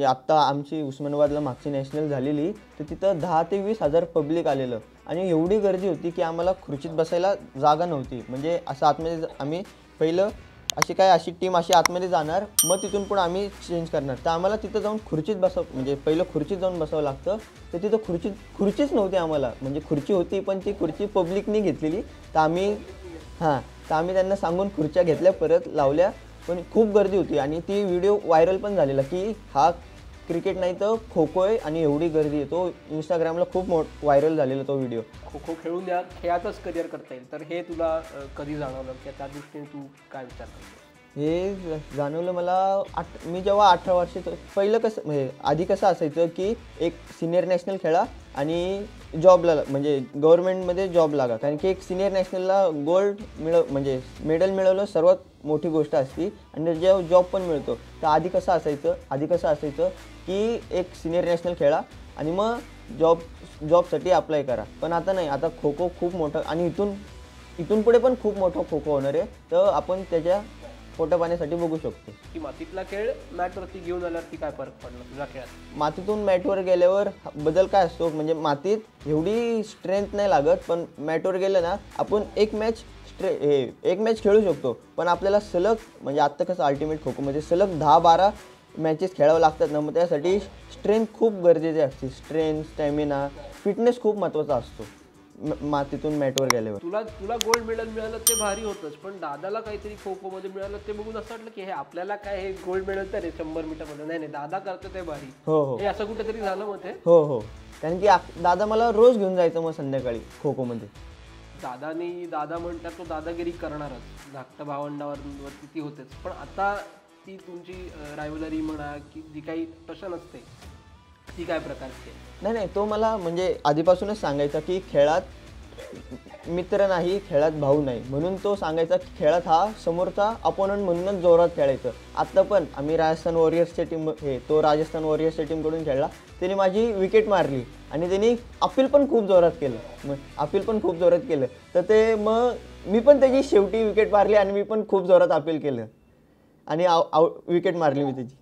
म्हणजे आत्ता आमची उस्मानाबादला मागची नॅशनल झालेली, तर तिथं 10 ते 20,000 पब्लिक आलेलं आणि एवढी गर्दी होती की आम्हाला खुर्चीत बसायला जागा नव्हती. म्हणजे असं आतमध्ये आम्ही पहिलं अशी टीम आतमध्ये जाणार, मग तिथून पुढे आम्ही चेंज करणार. तर आम्हाला तिथं जाऊन खुर्चीत म्हणजे पहिलं खुर्चीत जाऊन बसावं लागतं. तर तिथं खुर्चीच नव्हती आम्हाला. म्हणजे खुर्ची होती पण ती खुर्ची पब्लिकनी घेतलेली. तर आम्ही त्यांना सांगून खुर्च्या घेतल्या, परत लावल्या. पण खूप गर्दी होती आणि ती व्हिडिओ व्हायरल पण झालेला की हा क्रिकेट नाही तर खो खो आहे आणि एवढी गर्दी आहे. तो इंस्टाग्रामला खूप व्हायरल झालेला तो व्हिडिओ. खो खो खेळून या खेळातच करिअर करता येईल, तर हे तुला कधी जाणवलं की त्या दृष्टीने तू काय विचार करतो? हे जाणवलं मला मी जेव्हा 18 वर्षाचं, पहिलं कसं म्हणजे आधी कसं असायचं की एक सिनियर नॅशनल खेळा आणि जॉबला म्हणजे गव्हर्नमेंटमध्ये जॉब लागा. कारण की एक सिनियर नॅशनलला गोल्ड म्हणजे मेडल मिळवलं सर्वात मोठी गोष्ट असती आणि जेव्हा जॉब पण मिळतो. तर आधी कसं असायचं की एक सिनियर नॅशनल खेळा आणि मग जॉबसाठी अप्लाय करा. पण आता नाही, आता खो खो खूप मोठं आणि इथून पुढे पण खूप मोठं खो खो होणार आहे. तर आपण त्याच्या पोटा पाण्यासाठी बघू शकतो की मातीतला खेळ मॅटवरती घेऊन आल्यावरती काय फरक पडला तुझ्या खेळात? मातीतून मॅटवर गेल्यावर बदल काय असतो, म्हणजे मातीत एवढी स्ट्रेंथ नाही लागत, पण मॅटवर गेलं ना आपण एक मॅच खेळू शकतो. पण आपल्याला सलग म्हणजे आत्ता कसं अल्टिमेट खो खोमध्ये सलग 10-12 मॅचेस खेळावं लागतात ना, मग त्यासाठी स्ट्रेंथ खूप गरजेची असते. स्ट्रेंथ, स्टॅमिना, फिटनेस खूप महत्त्वाचा असतो मातीतून मॅटवर गेल्यावर. तुला गोल्ड मेडल मिळालं ते भारी होतंच, पण दादाला काहीतरी खो खो मध्ये मिळालं ते बघून असं वाटलं की हे आपल्याला काय, हे गोल्ड मेडल तर आहे 100 मीटरमध्ये, नाही दादा करतो ते भारी. हो, हे असं कुठेतरी झालं मग ते. हो, कारण की दादा मला रोज घेऊन जायचं मग संध्याकाळी खो खोमध्ये. दादा म्हणतात तो दादागिरी करणारच, धाकट्या भावंडावरती ती होतेच. पण आता ती तुमची रायव्हलरी म्हणा की जी काही तसं नसते, ती काय प्रकारची आहे? नाही, तो मला म्हणजे आधीपासूनच सांगायचा की खेळात मित्र नाही, खेळात भाऊ नाही. म्हणून तो सांगायचा की खेळात हा समोरचा अपोनंट म्हणूनच जोरात खेळायचं. आत्ता पण आम्ही राजस्थान वॉरियर्सच्या राजस्थान वॉरियर्सच्या टीमकडून खेळला. त्याने माझी विकेट मारली आणि त्यांनी अपील पण खूप जोरात केलं. तर ते मग मी पण त्याची शेवटी विकेट मारली आणि मी पण खूप जोरात अपील केलं आणि विकेट मारली मी त्याची.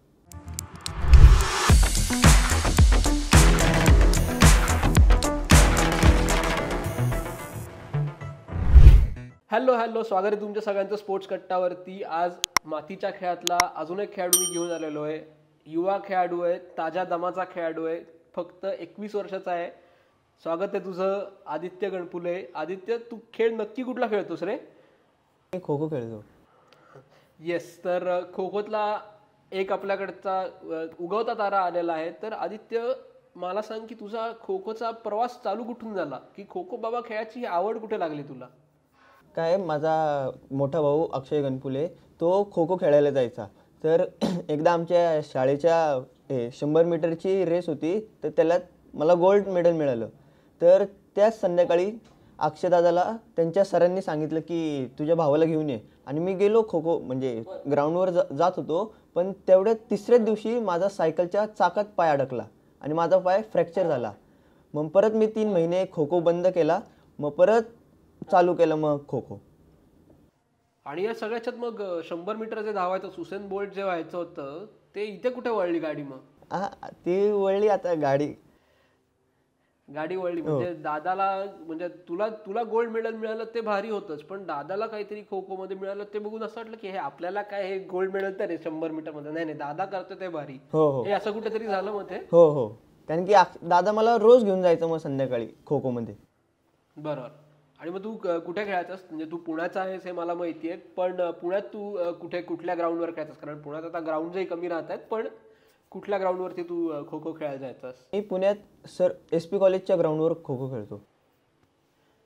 हॅलो, स्वागत आहे तुमच्या सगळ्यांचं स्पोर्ट्स कट्टावरती. आज मातीच्या खेळातला अजून एक खेळाडू मी घेऊन आलेलो आहे. युवा खेळाडू आहे, ताज्या दमाचा खेळाडू आहे, फक्त 21 वर्षाचा आहे. स्वागत आहे तुझं, आदित्य गणपुले. आदित्य, तू खेळ नक्की कुठला खेळतोस रे? मी खो खो खेळतो. येस, तर खो खोतला एक आपल्याकडचा उगवता तारा आलेला आहे. तर आदित्य, मला सांग की तुझा खो खोचा प्रवास चालू कुठून झाला, की खो खो बाबा खेळाची आवड कुठे लागली तुला? काय, माझा मोठा भाऊ अक्षय गणपुले तो खो खो खेळायला जायचा. तर एकदा आमच्या शाळेच्या 100 मीटरची रेस होती, तर त्याला मला गोल्ड मेडल मिळालं. तर त्याच संध्याकाळी अक्षयदादाला त्यांच्या सरांनी सांगितलं की तुझ्या भावाला घेऊन ये. आणि मी गेलो खो खो म्हणजे ग्राउंडवर जात होतो. पण तेवढ्या तिसऱ्याच दिवशी माझा सायकलच्या चाकात पाय अडकला आणि माझा पाय फ्रॅक्चर झाला. मग परत मी 3 महिने खो खो बंद केला. मग परत चालू केलं मग खो खो. आणि या सगळ्याच्यात मग 100 मीटर जे धावायचं, हुसेन बोल्ट जे व्हायचं होतं, ते इथे कुठे वळली गाडी? मग ती वळली आता गाडी वळली म्हणजे दादाला, म्हणजे तुला गोल्ड मेडल मिळालं ते भारी होतंच, पण दादाला काहीतरी खो खो मध्ये मिळालं ते बघून असं वाटलं की हे आपल्याला काय, हे गोल्ड मेडल तर आहे 100 मीटर मध्ये, नाही दादा करतो ते भारी. हे असं कुठेतरी झालं मग ते. हो, कारण की दादा मला रोज घेऊन जायचं मग संध्याकाळी खो खो मध्ये. बरोबर. आणि मग तू कुठे खेळायचास? म्हणजे तू पुण्याचा आहेस हे मला माहिती आहे, पण पुण्यात तू कुठल्या ग्राउंडवर खेळायचास? कारण पुण्यात आता ग्राउंडही कमी राहत आहेत, पण कुठल्या ग्राउंडवरती तू खो खो खेळायला जायचास? मी पुण्यात SP कॉलेजच्या ग्राउंडवर खो खो खेळतो.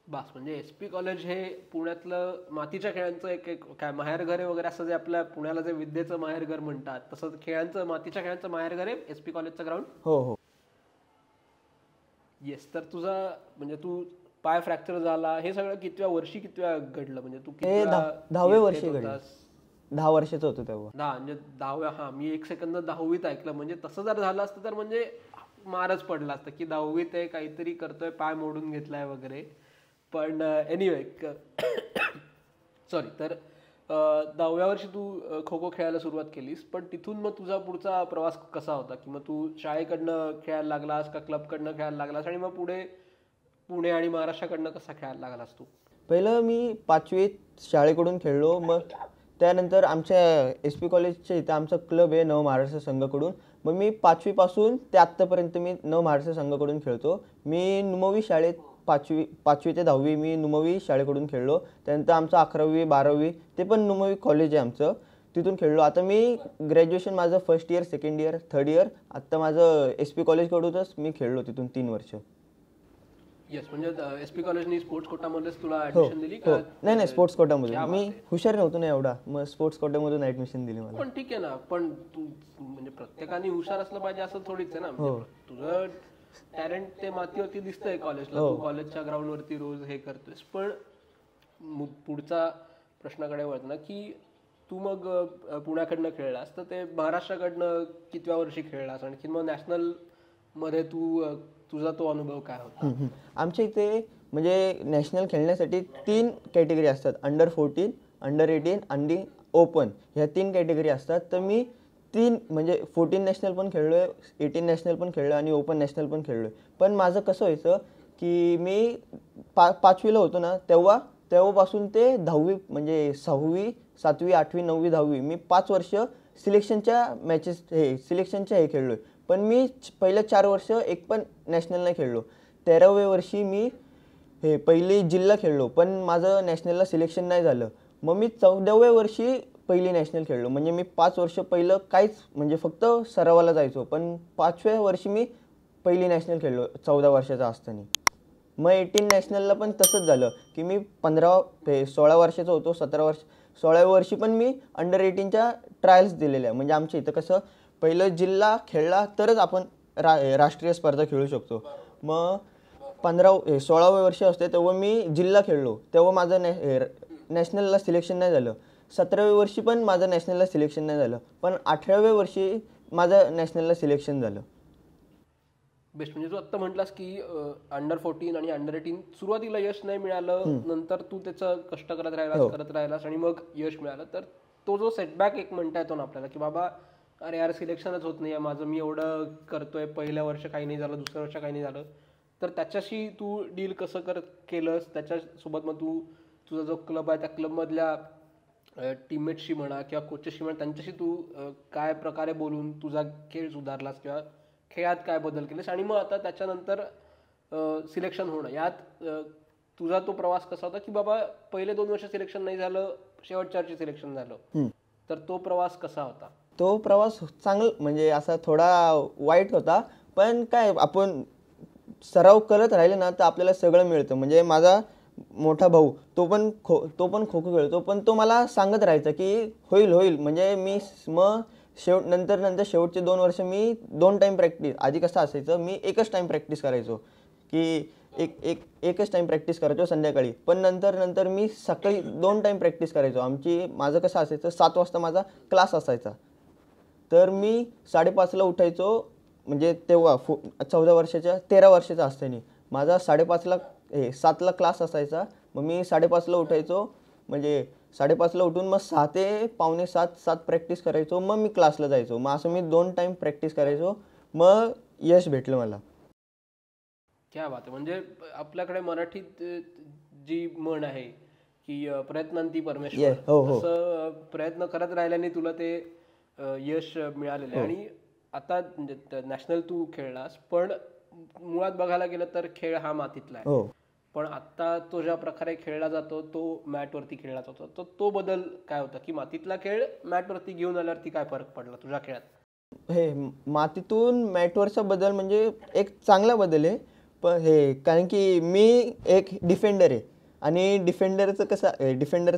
बस, म्हणजे SP कॉलेज हे पुण्यातलं मातीच्या खेळांचं एक काय माहेरघर आहे वगैरे, असं जे आपल्या पुण्याला जे विद्येचं माहेरघर म्हणतात, तसं मातीच्या खेळांचं माहेरघर आहे SP कॉलेजचं ग्राउंड. हो. येस, तर तुझा म्हणजे तू पाय फ्रॅक्चर झाला हे सगळं कितव्या वर्षी घडलं? म्हणजे तू 10व्या वर्षी घडलं. 10 वर्षाचं होतं तेव्हा. म्हणजे 10व्या. मी 1 सेकंद 10वीत ऐकलं. म्हणजे तसं जर झालं असतं तर म्हणजे मारच पडला असतं की 10वीत आहे, काहीतरी करतोय, पाय मोडून घेतलाय वगैरे. पण एनिवे, सॉरी. तर 10व्या वर्षी तू खो खो खेळायला सुरुवात केलीस, पण तिथून मग तुझा पुढचा प्रवास कसा होता? की मग तू शाळेकडनं खेळायला लागलास का क्लबकडनं खेळायला लागलास, आणि मग पुढे पुणे आणि महाराष्ट्राकडनं कसा खेळायला लागलास तू? पहिलं मी 5वीत शाळेकडून खेळलो. मग त्यानंतर आमच्या एस पी कॉलेजच्या इथं आमचा क्लब आहे नव महाराष्ट्र संघाकडून. मग मी 5वीपासून ते आत्तापर्यंत मी नव महाराष्ट्र संघाकडून खेळतो. मी नुमवी शाळेत 5वी ते 10वी मी नुमवी शाळेकडून खेळलो. त्यानंतर आमचं 11वी 12वी ते पण नुमवी कॉलेज आहे आमचं, तिथून खेळलो. आता मी ग्रॅज्युएशन माझं first year, second year, third year आत्ता माझं एस पी कॉलेजकडूनच मी खेळलो तिथून 3 वर्ष. येस, म्हणजे एस पी कॉलेजनी स्पोर्ट्स कोटामध्येच तुला हो ऍडमिशन दिली हो. का? नाही स्पोर्ट्स कोटामधून. क्या मी हुशार नव्हतो ना एवढा, मग स्पोर्ट्स कोटामधून ॲडमिशन दिली मला. पण ठीक आहे ना, पण तू म्हणजे प्रत्येकाने हुशार असलं पाहिजे असं थोडीच आहे ना. हो. म्हणजे तुझं टॅलेंट ते मातीवरती दिसतंय कॉलेजला, तू कॉलेजच्या ग्राउंडवरती रोज हे करतोयस. पण पुढचा प्रश्नाकडे वळत ना, की तू मग पुण्याकडनं खेळलास, तर ते महाराष्ट्राकडनं कितव्या वर्षी खेळलास, आणखी मग नॅशनल मध्ये तू तुझा तो अनुभव काय होता? आमच्या इथे म्हणजे नॅशनल खेळण्यासाठी 3 कॅटेगरी असतात, अंडर 14, अंडर 18 आणि ओपन, ह्या 3 कॅटेगरी असतात. तर मी 3 म्हणजे 14 नॅशनल पण खेळलो आहे, 18 नॅशनल पण खेळलो आणि ओपन नॅशनल पण खेळलो आहे. पण माझं कसं व्हायचं की मी 5वीला होतो ना, तेव्हापासून ते 10वी म्हणजे 6वी 7वी 8वी 9वी 10वी मी 5 वर्ष सिलेक्शनच्या मॅचेस सिलेक्शनच्या हे खेळलो आहे. पण मी पहिलं 4 वर्ष एक पण नॅशनल नाही खेळलो. 13व्या वर्षी मी पहिली जिल्हा खेळलो, पण माझं नॅशनलला सिलेक्शन नाही झालं. मग मी 14व्या वर्षी पहिली नॅशनल खेळलो. म्हणजे मी 5 वर्ष पहिलं काहीच म्हणजे फक्त सरावाला जायचो, पण 5व्या वर्षी मी पहिली नॅशनल खेळलो 14 वर्षाचा असताना. मग 18 नॅशनलला पण तसंच झालं की मी 16 वर्षाचा होतो. 16व्या वर्षी पण मी अंडर 18च्या ट्रायल्स दिलेल्या. म्हणजे आमच्या इथं कसं पहिलं जिल्हा खेळला तरच आपण राष्ट्रीय स्पर्धा खेळू शकतो. मग 16व्या वर्षी असते तेव्हा मी जिल्हा खेळलो, तेव्हा माझं नॅशनलला सिलेक्शन नाही झालं. 17व्या वर्षी पण माझं नॅशनलला सिलेक्शन नाही झालं, पण 18व्या वर्षी माझं नॅशनलला सिलेक्शन झालं. बेस्ट. म्हणजे तू आत्ता म्हटलास की अंडर 14 आणि अंडर 18 सुरुवातीला यश नाही मिळालं, नंतर तू त्याचं कष्ट करत राहिलास आणि मग यश मिळालं. तर तो जो सेटबॅक एक म्हणता येतो ना आपल्याला, की बाबा अरे यार सिलेक्शनच होत नाही आहे माझं, मी एवढं करतोय, पहिल्या वर्ष काही नाही झालं, दुसऱ्या वर्ष काही नाही झालं, तर त्याच्याशी तू डील कसं केलंस? त्याच्यासोबत मग तुझा जो क्लब आहे त्या क्लबमधल्या टीममेट्सशी म्हणा किंवा कोचेसशी म्हणा, त्यांच्याशी तू काय प्रकारे बोलून तुझा खेळ सुधारलास किंवा खेळात काय बदल केलेस, आणि मग आता त्याच्यानंतर सिलेक्शन होणं यात तुझा तो प्रवास कसा होता? की बाबा पहिले 2 वर्ष सिलेक्शन नाही झालं, शेवटच्या वर्षी सिलेक्शन झालं, तर तो प्रवास कसा होता? तो प्रवास चांगला म्हणजे असा थोडा वाईट होता, पण काय आपण सराव करत राहिले ना तर आपल्याला सगळं मिळतं. म्हणजे माझा मोठा भाऊ तो पण खो खो खेळतो, पण तो मला सांगत राहायचा की होईल होईल. म्हणजे मी मग नंतर शेवटचे 2 वर्ष मी 2 टाईम प्रॅक्टिस. आधी कसं असायचं मी एकच टाईम प्रॅक्टिस करायचो की एकच टाईम प्रॅक्टिस करायचो संध्याकाळी, पण नंतर मी सकाळी 2 टाईम प्रॅक्टिस करायचो. माझं कसं असायचं 7 वाजता माझा क्लास असायचा, तर मी 5:30ला उठायचो. म्हणजे तेव्हा 14 वर्षाच्या 13 वर्षाचा असताना माझा 7ला क्लास असायचा. मग मी 5:30ला उठायचो. म्हणजे 5:30ला उठून मग 6 ते पावणे 7 प्रॅक्टिस करायचो. मग मी क्लासला जायचो. मग असं मी 2 टाईम प्रॅक्टिस करायचो. मग यश भेटलं मला. क्या बात आहे. म्हणजे आपल्याकडे मराठीत जी म्हण आहे की प्रयत्नांती परमेश्वर, असं प्रयत्न करत राहिल्याने तुला ते यश मिळालेलं आहे. आणि आता नॅशनल तू खेळलास, पण मुळात बघायला गेलं तर खेळ हा मातीतला आहे. पण आता तो ज्या प्रकारे खेळला जातो तो मॅटवरती खेळला जातो, तर तो बदल काय होता? की मातीतला खेळ मॅटवरती घेऊन आल्यावरती काय फरक पडला तुझ्या खेळात? मातीतून मॅटवरचा बदल म्हणजे एक चांगला बदल आहे. पण कारण की मी एक डिफेंडर आहे आणि डिफेंडरचं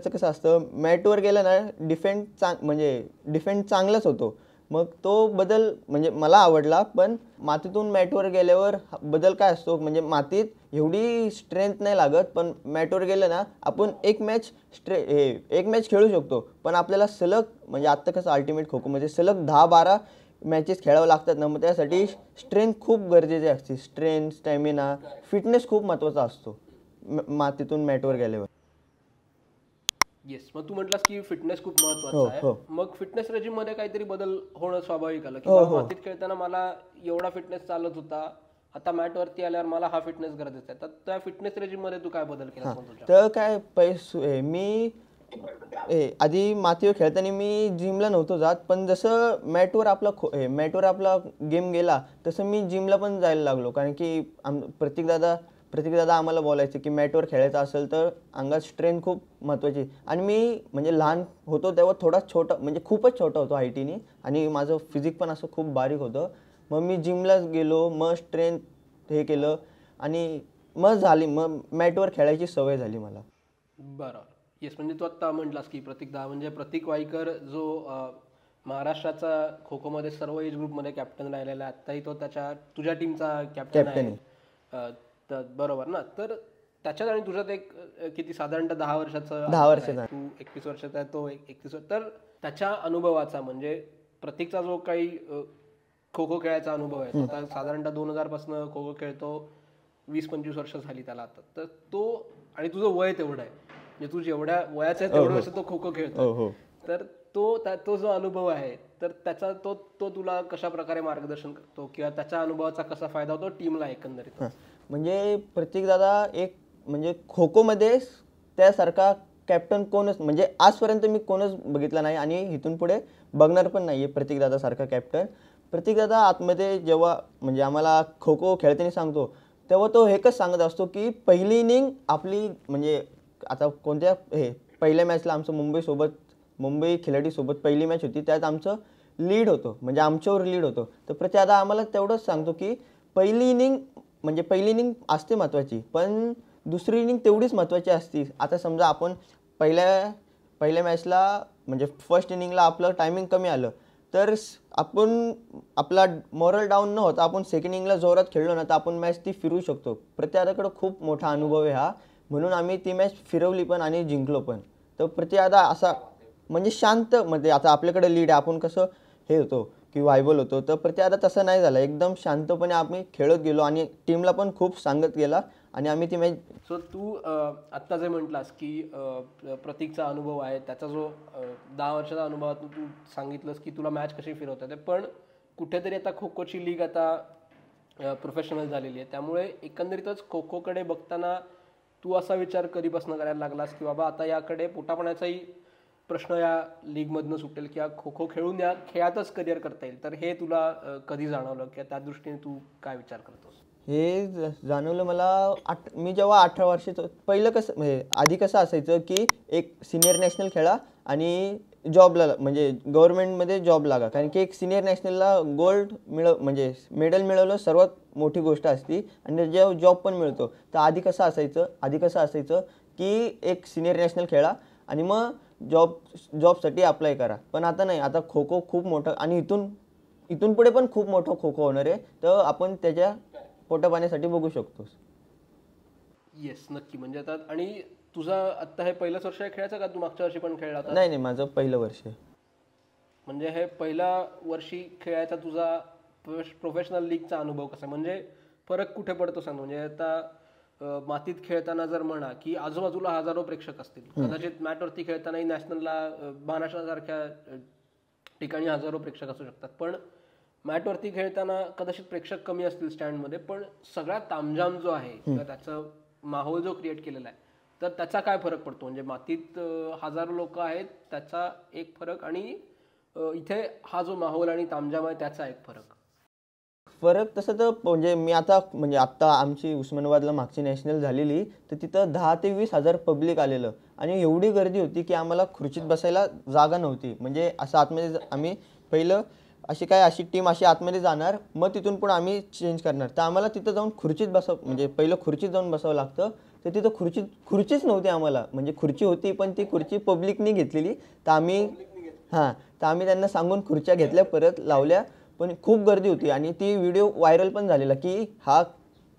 कसं असतं, मॅटवर गेलं ना डिफेंड चांगलाच होतो. मग तो बदल म्हणजे मला आवडला. पण मातीतून मॅटवर गेल्यावर बदल काय असतो, म्हणजे मातीत एवढी स्ट्रेंथ नाही लागत, पण मॅटवर गेलं ना आपण एक मॅच खेळू शकतो. पण आपल्याला सलग म्हणजे आत्ता कसं अल्टिमेट खो खोमध्ये सलग 10-12 मॅचेस खेळावं लागतात ना, मग त्यासाठी स्ट्रेंथ खूप गरजेची असते. स्ट्रेंथ, स्टॅमिना, फिटनेस खूप महत्त्वाचा असतो मातीतून मॅटवर गेल्यावर. येस, मग तू म्हटलास की फिटनेस खूप हो, महत्वाचा हो. आहे. मग फिटनेस रेजिम मध्ये काहीतरी बदल होणं स्वाभाविक आलं की बाबा मातीत खेळताना मला एवढा फिटनेस चालत होता, आता मॅट वरती आल्यावर मला हा फिटनेस गरजेचा आहे. तर त्या फिटनेस रेजिम मध्ये तू काय बदल केला मग तुझ्या? तर काय मी आधी मातीवर खेळताना मी जिमला नव्हतो जात, पण जसं मॅटवर आपला गेम गेला तसं मी जिमला पण जायला लागलो. कारण की प्रतीक दादा आम्हाला बोलायचे की मॅटवर खेळायचं असेल तर अंगात स्ट्रेंथ खूप महत्त्वाची. आणि मी म्हणजे लहान होतो तेव्हा थोडा छोटा, म्हणजे खूपच छोटा होतो हाईटीने, आणि माझं फिजिक पण असं खूप बारीक होतं. मग मी जिमलाच गेलो, मग स्ट्रेंथ हे केलं, आणि मग मॅटवर खेळायची सवय झाली मला. बरं. येस, म्हणजे तू आता म्हटलास की म्हणजे प्रतीक वाईकर जो महाराष्ट्राचा खो खो मध्ये सर्व एज ग्रुप मध्ये कॅप्टन राहिलेला आहे. आत्ताही तो तुझ्या टीमचा कॅप्टन आहे. कॅप्टन. तर बरोबर ना. तर त्याच्यात आणि तुझ्यात एक किती साधारणतः 10 वर्षाचं 10 अंतर आहे. वर्षाचा. तू 21 वर्षाचा आहे, तो 31 वर्ष. तर त्याच्या अनुभवाचा म्हणजे प्रतीकचा जो काही खो खो खेळायचा अनुभव आहे, तो आता साधारणतः 2000 पासून खो खो खेळतो. 20-25 वर्ष झाली त्याला आता. तर तो, आणि तुझं वय तेवढं आहे, म्हणजे तू जेवढ्या वयाचा आहे तेवढं वर्ष तो खो खो खेळतो. तर तो जो अनुभव आहे, तर त्याचा तो तुला कशा प्रकारे मार्गदर्शन करतो किंवा त्याच्या अनुभवाचा कसा फायदा होतो टीमला एकंदरीत? म्हणजे प्रतीक दादा म्हणजे खो खोमध्ये त्यासारखा कॅप्टन कोणच, म्हणजे आजपर्यंत मी कोणच बघितला नाही, आणि इथून पुढे बघणार पण नाही आहे प्रतीक दादा सारखा कॅप्टन. प्रतीक दादा आतमध्ये जेव्हा म्हणजे आम्हाला खो खो खेळताना सांगतो, तेव्हा तो एकच सांगत असतो की पहिली इनिंग आपली, म्हणजे आता पहिल्या मॅचला आमचं मुंबई खिलाडीसोबत पहिली मॅच होती, त्यात आमचं लीड होतं, म्हणजे आमच्यावर लीड होतं. तर प्रतीक दादा आम्हाला तेवढंच सांगतो की पहिली इनिंग असते महत्त्वाची, पण दुसरी इनिंग तेवढीच महत्त्वाची असते. आता समजा आपण पहिल्या मॅचला म्हणजे फर्स्ट इनिंगला आपलं टायमिंग कमी आलं, तर आपण आपला मॉरल डाऊन न होता आपण सेकंड इनिंगला जोरात खेळलो ना, तर आपण मॅच ती फिरवू शकतो. प्रत्येकाकडे खूप मोठा अनुभव आहे हा, म्हणून आम्ही ती मॅच फिरवली पण आणि जिंकलो पण. तर प्रत्येकादा असा म्हणजे शांत, म्हणजे आता आपल्याकडे लीड आहे, आपण कसं हे होतो की व्हायबल होतो, तर प्रत्येकादा तसं नाही झालं. एकदम शांतपणे आम्ही खेळत गेलो आणि टीमला पण खूप सांगत गेला, आणि आम्ही ती मॅच. सो तू आत्ता जे म्हटलास की प्रतीकचा अनुभव आहे, त्याचा जो 10 वर्षाचा अनुभवातून तू सांगितलंस की तुला मॅच कशी फिरवता येते, पण कुठेतरी आता खो खोची लीग आता प्रोफेशनल झालेली आहे, त्यामुळे एकंदरीतच खो खोकडे बघताना तू असा विचार कधीपासून करायला लागलास की बाबा आता याकडे पोटापाण्याचाही प्रश्न या लीगमधनं सुटेल किंवा खो खो खेळून या खेळातच करिअर करता येईल, तर हे तुला कधी जाणवलं किंवा त्या दृष्टीने तू काय विचार करतोस? हे जाणवलं मला मी जेव्हा 18 वर्षाचं, पहिलं कसं म्हणजे आधी कसं असायचं की एक सिनियर नॅशनल खेळा आणि जॉबला, म्हणजे गव्हर्नमेंटमध्ये जॉब लागा. कारण की एक सिनियर नॅशनलला म्हणजे मेडल मिळवलं सर्वात मोठी गोष्ट असती, आणि जेव्हा जॉब पण मिळतो. तर आधी कसं असायचं की एक सिनियर नॅशनल खेळा आणि मग जॉबसाठी अप्लाय करा. पण आता नाही, आता खो खो खूप मोठं, आणि इथून पुढे पण खूप मोठं खो खो होणार आहे, तर आपण त्याच्या पोटापाण्यासाठी बघू शकतोस. येस, नक्की. म्हणजे आता, आणि तुझा आत्ता हे पहिलंच वर्ष आहे खेळायचं का तू मागच्या वर्षी पण खेळला होता? नाही, माझं पहिलं वर्ष आहे. म्हणजे हे पहिल्या वर्षी खेळायचा तुझा प्रोफेशनल लीगचा अनुभव कसा आहे? म्हणजे फरक कुठे पडतो सांग. म्हणजे आता मातीत खेळताना जर म्हणा की आजूबाजूला हजारो प्रेक्षक असतील, कदाचित मॅटवरती खेळतानाही नॅशनलला महाराष्ट्रासारख्या ठिकाणी हजारो प्रेक्षक असू शकतात, पण मॅटवरती खेळताना कदाचित प्रेक्षक कमी असतील स्टँडमध्ये, पण सगळ्यात तामझाम जो आहे किंवा त्याचं माहोल जो क्रिएट केलेला आहे, तर त्याचा काय फरक पडतो? म्हणजे मातीत हजारो लोक आहेत त्याचा एक फरक, आणि इथे हा जो माहोल आणि तामझाम आहे त्याचा एक फरक तसं तर म्हणजे मी आत्ता आमची उस्मानाबादला मागची नॅशनल झालेली, तर तिथं 10 ते 20 हजार पब्लिक आलेलं, आणि एवढी गर्दी होती की आम्हाला खुर्चीत बसायला जागा नव्हती. म्हणजे असं आतमध्ये आम्ही पहिलं अशी टीम आतमध्ये जाणार, मग तिथून पण आम्ही चेंज करणार. तर आम्हाला तिथं जाऊन म्हणजे पहिलं खुर्चीत जाऊन बसावं लागतं. तर तिथं खुर्चीच नव्हती आम्हाला, म्हणजे खुर्ची होती पण ती खुर्ची पब्लिकनी घेतलेली. तर आम्ही त्यांना सांगून खुर्च्या घेतल्या, परत लावल्या, पण खूप गर्दी होती. आणि ती व्हिडिओ व्हायरल पण झालेला की हा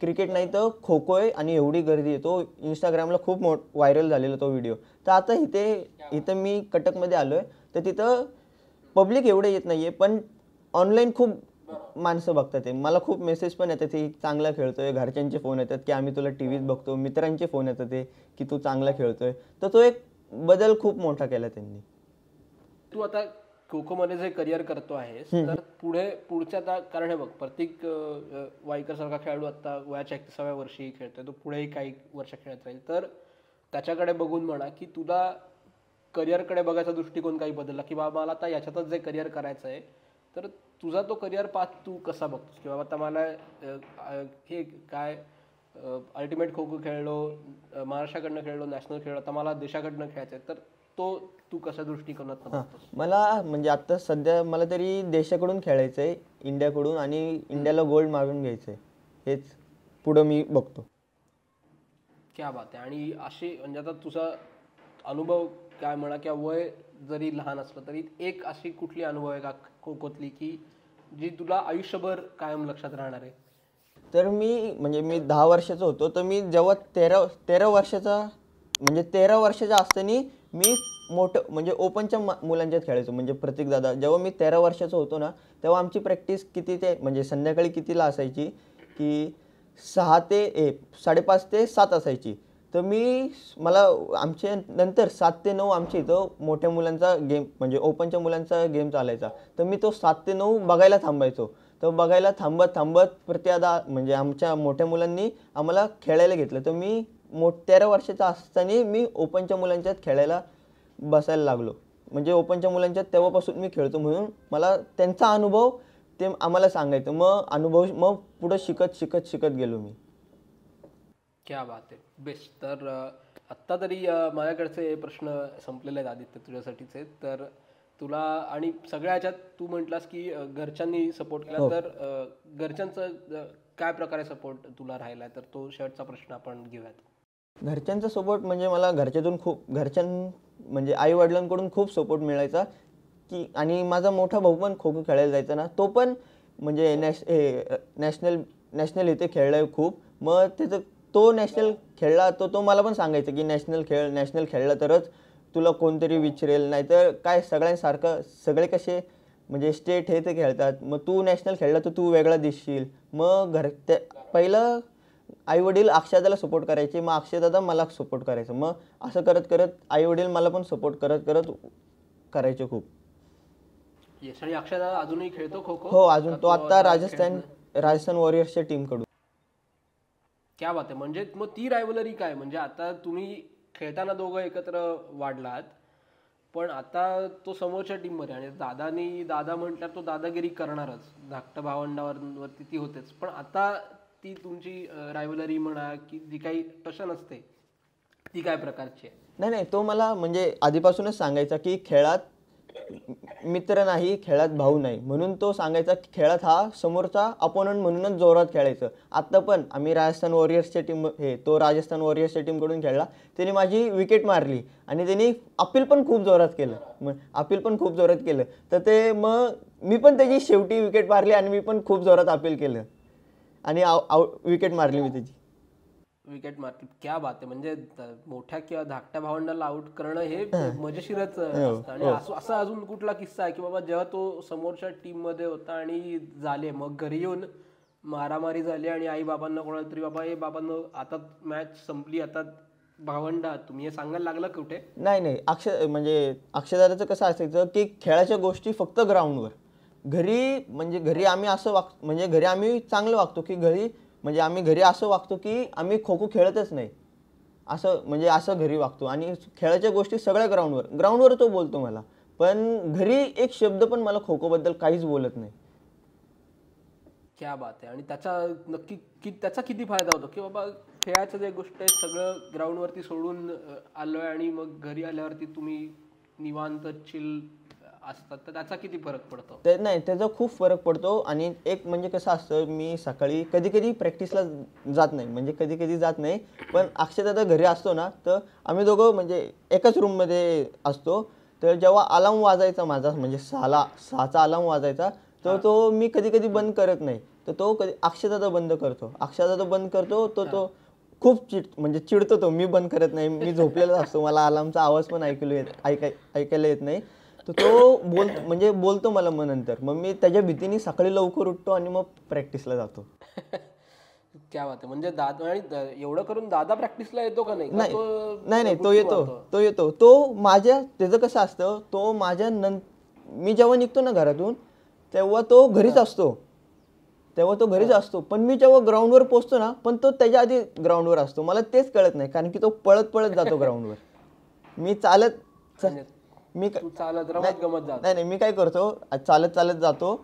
क्रिकेट नाही तर खो खो आहे आणि एवढी गर्दी आहे. तो इंस्टाग्रामला खूप व्हायरल झालेला तो व्हिडिओ. तर आता इथं मी कटकमध्ये आलो आहे, तर तिथं पब्लिक एवढे येत नाही आहे, पण ऑनलाईन खूप माणसं बघतात आहे. मला खूप मेसेज पण येतात की चांगला खेळतोय, घरच्यांचे फोन येतात की आम्ही तुला टी व्हीत बघतो, मित्रांचे फोन येतात की तू चांगला खेळतोय. तर तो एक बदल खूप मोठा केला त्यांनी. तू आता खो खो मध्ये जे करिअर करतो आहेस तर पुढच्या आता कारण हे बघ प्रत्येक वाईकर सारखा खेळाडू आता वयाच्या 31व्या वर्षी खेळतोय, तो पुढेही काही वर्ष खेळत राहील. तर त्याच्याकडे बघून म्हणा की तुला करिअरकडे बघायचा दृष्टिकोन काही बदलला की बाबा मला आता याच्यातच जे करिअर करायचं आहे, तर तुझा तो करिअर पाथ तू कसा बघतोस की बाबा आता मला हे काय अल्टिमेट खो खो खेळलो, महाराष्ट्राकडनं खेळलो, नॅशनल खेळलो, आता मला देशाकडनं खेळायचं आहे, तर तो तू कशा दृष्टिकोनात बघतोस? मला म्हणजे आता सध्या मला तरी देशाकडून खेळायचं आहे, इंडियाकडून, आणि इंडियाला गोल्ड मागून घ्यायचं आहे, हेच पुढं मी बघतो. क्या बात आहे. आणि अशी म्हणजे आता तुझा अनुभव काय म्हणा किंवा वय जरी लहान असलं तरी एक अशी कुठली अनुभव आहे का खो खोतली की जी तुला आयुष्यभर कायम लक्षात राहणार आहे? तर मी 10 वर्षाचा होतो, तर मी जेव्हा 13 वर्षाचा म्हणजे 13 वर्षाच्या असताना मी मोठं म्हणजे ओपनच्या मुलांच्यात खेळायचो. म्हणजे प्रतीक दादा, जेव्हा मी 13 वर्षाचा होतो ना, तेव्हा आमची प्रॅक्टिस किती ते म्हणजे संध्याकाळी कितीला असायची की 5:30 ते 7 असायची. तर मला आमचे नंतर 7 ते 9 आमच्या इथं मोठ्या मुलांचा गेम म्हणजे ओपनच्या मुलांचा गेम चालायचा. तर मी तो 7 ते 9 बघायला थांबायचो. तर बघायला थांबत प्रत्यादा म्हणजे आमच्या मोठ्या मुलांनी आम्हाला खेळायला घेतलं. तर मी 13 वर्षाचा असताना मी ओपनच्या मुलांच्यात खेळायला बसायला लागलो. म्हणजे ओपनच्या मुलांच्यात तेव्हापासून मी खेळतो, म्हणून मला त्यांचा अनुभव ते आम्हाला सांगायचं. मग पुढं शिकत गेलो मी. क्या बात आहे, बेस्ट. तर आत्ता तरी माझ्याकडचे प्रश्न संपलेले आहेत आदित्य तुझ्यासाठीचे. तर तुला आणि सगळ्या ह्याच्यात तू म्हटलास की घरच्यांनी सपोर्ट केला, तर घरच्यांचं काय प्रकारे सपोर्ट तुला राहिला, तर तो शेवटचा प्रश्न आपण घेऊयात. घरच्यांचा सपोर्ट म्हणजे मला म्हणजे आई वडिलांकडून खूप सपोर्ट मिळायचा की, आणि माझा मोठा भाऊ पण खो खो खेळायला जायचा ना, तो पण म्हणजे नॅशनल इथे खेळलाय खूप. मग तो नॅशनल खेळला, तो मला पण सांगायचा की नॅशनल खेळला तरच तुला कोणतरी विचारेल, नाहीतर काय सगळ्यांसारखं सगळे कसे म्हणजे स्टेट हे ते खेळतात, मग तू नॅशनल खेळला तर तू वेगळा दिसशील. मग पहिलं आईवडील अक्षदाला सपोर्ट करायचे, मग अक्षयदादा मला सपोर्ट करायचं. मग असं करत करत आईवडील मला पण सपोर्ट करत करायचे खूप. येस. आणि अक्षदा अजूनही खेळतो खो खो? हो, अजून तो आता राजस्थान वॉरियर्सच्या टीमकडून. क्या बात आहे. म्हणजे मग ती रायव्हलरी काय, म्हणजे आता तुम्ही खेळताना दोघं एकत्र वाढलात, पण आता तो समोरच्या टीममध्ये, आणि दादा म्हटल्यावर तो दादागिरी करणारच, धाकट्या भावंडावरती ती होतेच, पण आता ती तुमची रायव्हलरी म्हणा की जी काही तशा नसते, ती काय प्रकारची आहे? नाही, तो मला म्हणजे आधीपासूनच सांगायचा की खेळात मित्र नाही, खेळात भाऊ नाही, म्हणून तो सांगायचा की खेळात हा समोरचा अपोनंट म्हणूनच जोरात खेळायचं. आता पण आम्ही राजस्थान वॉरियर्सच्या टीमकडून खेळला, त्याने माझी विकेट मारली आणि त्यांनी अपील पण खूप जोरात केलं. तर मग मी पण त्याची शेवटी विकेट मारली आणि मी पण खूप जोरात अपील केलं आणि विकेट मारली मी त्याची. विकेट मारली. क्या बात आहे. म्हणजे मोठ्या किंवा धाकट्या भावंडाला आउट करणं हे मजेशीरच असतं. आणि असा अजून कुठला किस्सा आहे की बाबा जेव्हा तो समोरच्या टीम मध्ये होता आणि झाले, मग घरी येऊन मारामारी झाली आणि आई बाबांना कोणाला तरी बाबांना आता मॅच संपली, आता भावंडा तुम्ही, हे सांगायला लागलं कुठे? नाही, अक्षयदादाचं कसं असायचं की खेळाच्या गोष्टी फक्त ग्राउंडवर. घरी आम्ही चांगलं वागतो की आम्ही घरी असं वागतो की आम्ही खो खो खेळतच नाही, असं घरी वागतो. आणि खेळाच्या गोष्टी सगळ्या ग्राउंडवर तो बोलतो मला, पण घरी एक शब्द पण मला खो खो बद्दल काहीच बोलत नाही. क्या बात आहे. आणि त्याचा किती फायदा होतो की बाबा खेळाचं जे गोष्ट आहे सगळं ग्राउंडवरती सोडून आलोय आणि मग घरी आल्यावरती तुम्ही निवांत चिल असतात, तर त्याचा किती फरक पडतो? नाही, त्याचा खूप फरक पडतो. आणि एक म्हणजे कसं असतं, मी सकाळी कधी प्रॅक्टिसला जात नाही, पण अक्षयदादा घरी असतो ना, तर आम्ही दोघं म्हणजे एकाच रूममध्ये असतो. तर जेव्हा अलार्म वाजायचा माझा, म्हणजे 6चा अलार्म वाजायचा, तर तो मी कधी बंद करत नाही, तर तो अक्षयदादा बंद करतो. तो खूप चिडतो. तो मी बंद करत नाही, मी झोपलेला असतो, मला अलार्मचा आवाज पण ऐकायला येत नाही. तर तो बोलतो मला. मग नंतर मी त्याच्या भीतीने सकाळी लवकर उठतो आणि मग प्रॅक्टिसला जातो. क्या बात आहे. म्हणजे दादा आणि एवढं करून दादा प्रॅक्टिसला येतो का नाही? नाही नाही तो येतो तो माझ्या त्याचं कसं असतं, तो माझ्या मी जेव्हा निघतो ना घरातून तेव्हा तो घरीच असतो पण मी जेव्हा ग्राउंडवर पोहोचतो ना, पण तो त्याच्या आधी ग्राउंडवर असतो. मला तेच कळत नाही, कारण की तो पळत पळत जातो ग्राउंडवर. मी चालत तू चालत रमत गमत जात. नाही मी काय करतो, चालत चालत जातो.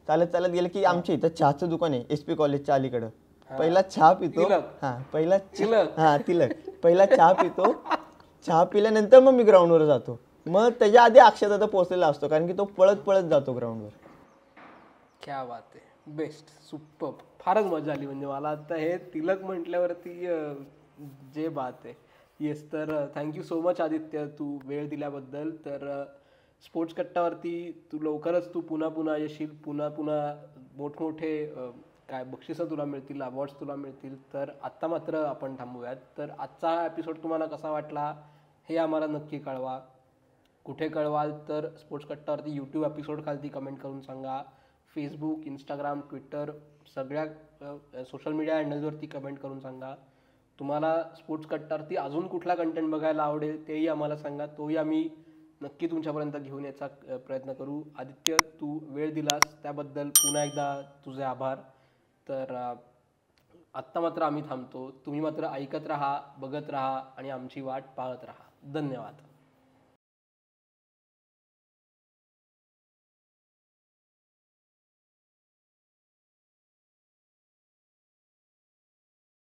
चालत चालत गेलं की आमच्या इथं चहाचं दुकान आहे SP कॉलेजच्या अलीकडं. पहिला चहा पितो. पहिला चहा पितो. चहा पिल्यानंतर मग मी ग्राउंडवर जातो. मग त्याच्या आधी अक्षय दादा पोहोचलेला असतो, कारण की तो पळत पळत जातो ग्राउंडवर. क्या बात आहे. Best, super. फारच मजा आली. म्हणजे मला आता हे तिलक म्हटल्यावरती जे बात आहे. येस, तर थँक्यू सो मच आदित्य, तू वेळ दिल्याबद्दल. तर स्पोर्ट्स कट्टावरती तू लवकरच पुन्हा येशील. पुन्हा मोठमोठे काय बक्षिसं तुला मिळतील, अवॉर्ड्स तुला मिळतील. तर आत्ता मात्र आपण थांबूयात. तर आजचा हा एपिसोड तुम्हाला कसा वाटला हे आम्हाला नक्की कळवा. कुठे कळवाल तर स्पोर्ट्स कट्टावरती यूट्यूब एपिसोड खालती कमेंट करून सांगा. फेसबुक, इंस्टाग्राम, ट्विटर सगळ्या सोशल मीडिया हँडल्सवरती कमेंट करून सांगा. तुम्हाला स्पोर्ट्स कट्टावरती अजून कुठला कंटेंट बघायला आवडेल तेही आम्हाला सांगा. तोही आम्ही नक्की तुमच्यापर्यंत घेऊन यायचा प्रयत्न करू. आदित्य, तू वेळ दिलास त्याबद्दल पुन्हा एकदा तुझे आभार. तर आत्ता मात्र आम्ही थांबतो. तुम्ही मात्र ऐकत राहा, बघत राहा आणि आमची वाट पाहत राहा. धन्यवाद.